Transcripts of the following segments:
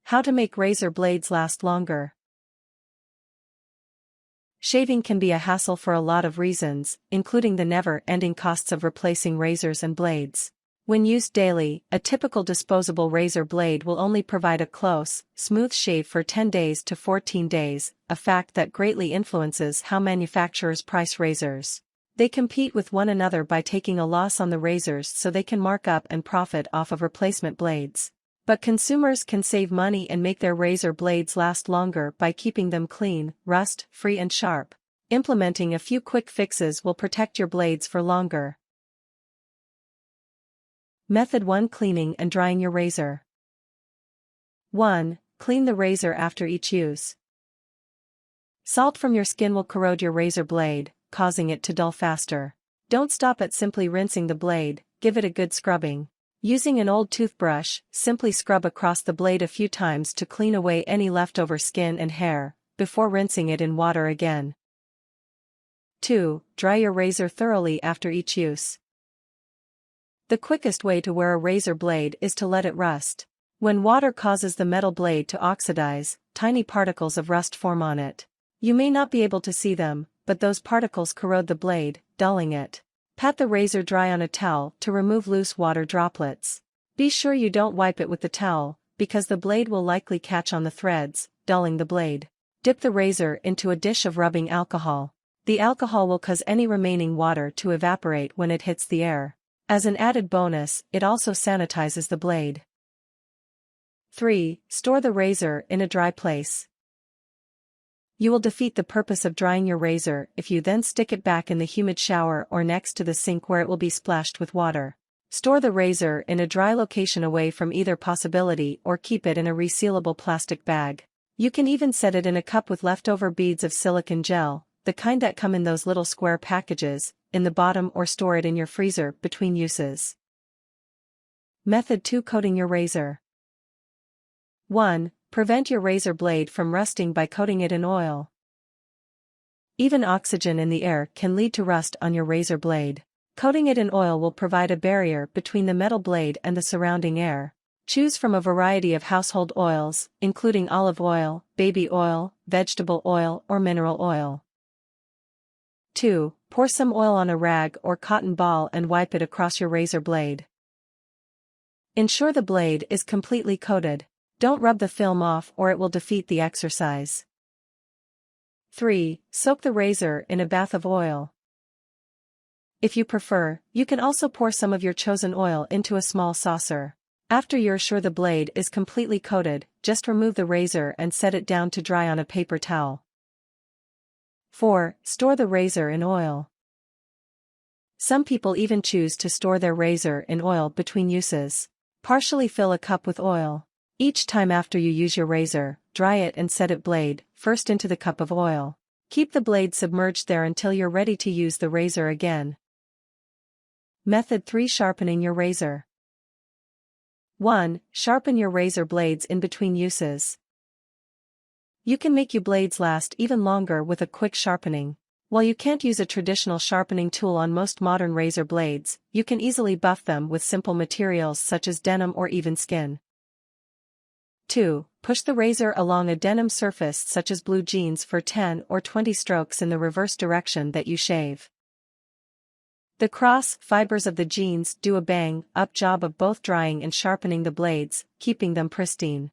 How to make razor blades last longer. Shaving can be a hassle for a lot of reasons, including the never-ending costs of replacing razors and blades. When used daily, a typical disposable razor blade will only provide a close, smooth shave for 10 days to 14 days, a fact that greatly influences how manufacturers price razors. They compete with one another by taking a loss on the razors so they can mark up and profit off of replacement blades. But consumers can save money and make their razor blades last longer by keeping them clean, rust-free and sharp. Implementing a few quick fixes will protect your blades for longer. Method 1: Cleaning and drying your razor. 1. Clean the razor after each use. Salt from your skin will corrode your razor blade, causing it to dull faster. Don't stop at simply rinsing the blade, give it a good scrubbing. Using an old toothbrush, simply scrub across the blade a few times to clean away any leftover skin and hair, before rinsing it in water again. 2. Dry your razor thoroughly after each use. The quickest way to wear a razor blade is to let it rust. When water causes the metal blade to oxidize, tiny particles of rust form on it. You may not be able to see them, but those particles corrode the blade, dulling it. Pat the razor dry on a towel to remove loose water droplets. Be sure you don't wipe it with the towel, because the blade will likely catch on the threads, dulling the blade. Dip the razor into a dish of rubbing alcohol. The alcohol will cause any remaining water to evaporate when it hits the air. As an added bonus, it also sanitizes the blade. 3. Store the razor in a dry place. You will defeat the purpose of drying your razor if you then stick it back in the humid shower or next to the sink where it will be splashed with water. Store the razor in a dry location away from either possibility or keep it in a resealable plastic bag. You can even set it in a cup with leftover beads of silicone gel, the kind that come in those little square packages, in the bottom, or store it in your freezer between uses. Method 2: Coating your razor. 1. Prevent your razor blade from rusting by coating it in oil. Even oxygen in the air can lead to rust on your razor blade. Coating it in oil will provide a barrier between the metal blade and the surrounding air. Choose from a variety of household oils, including olive oil, baby oil, vegetable oil, or mineral oil. 2. Pour some oil on a rag or cotton ball and wipe it across your razor blade. Ensure the blade is completely coated. Don't rub the film off or it will defeat the exercise. 3. Soak the razor in a bath of oil. If you prefer, you can also pour some of your chosen oil into a small saucer. After you're sure the blade is completely coated, just remove the razor and set it down to dry on a paper towel. 4. Store the razor in oil. Some people even choose to store their razor in oil between uses. Partially fill a cup with oil. Each time after you use your razor, dry it and set it blade first into the cup of oil. Keep the blade submerged there until you're ready to use the razor again. Method 3: Sharpening your razor. 1. Sharpen your razor blades in between uses. You can make your blades last even longer with a quick sharpening. While you can't use a traditional sharpening tool on most modern razor blades, you can easily buff them with simple materials such as denim or even skin. 2. Push the razor along a denim surface such as blue jeans for 10 or 20 strokes in the reverse direction that you shave. The cross fibers of the jeans do a bang-up job of both drying and sharpening the blades, keeping them pristine.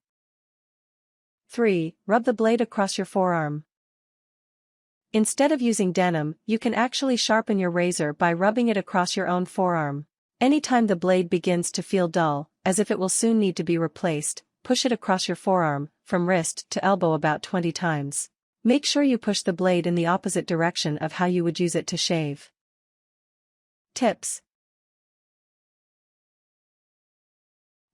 3. Rub the blade across your forearm. Instead of using denim, you can actually sharpen your razor by rubbing it across your own forearm. Anytime the blade begins to feel dull, as if it will soon need to be replaced, push it across your forearm, from wrist to elbow about 20 times. Make sure you push the blade in the opposite direction of how you would use it to shave. Tips.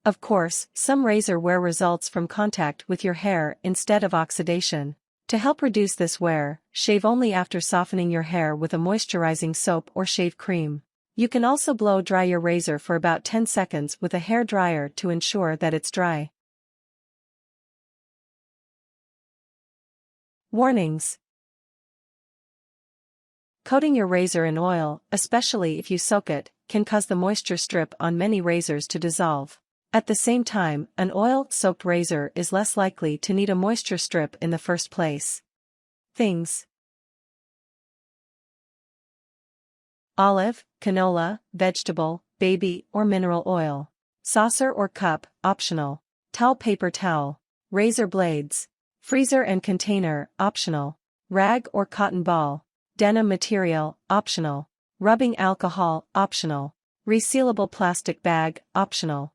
Of course, some razor wear results from contact with your hair instead of oxidation. To help reduce this wear, shave only after softening your hair with a moisturizing soap or shave cream. You can also blow dry your razor for about 10 seconds with a hair dryer to ensure that it's dry. Warnings. Coating your razor in oil, especially if you soak it, can cause the moisture strip on many razors to dissolve. At the same time, an oil-soaked razor is less likely to need a moisture strip in the first place. Things: olive, canola, vegetable, baby, or mineral oil. Saucer or cup, optional. Towel, paper towel. Razor blades. Freezer and container, optional. Rag or cotton ball. Denim material, optional. Rubbing alcohol, optional. Resealable plastic bag, optional.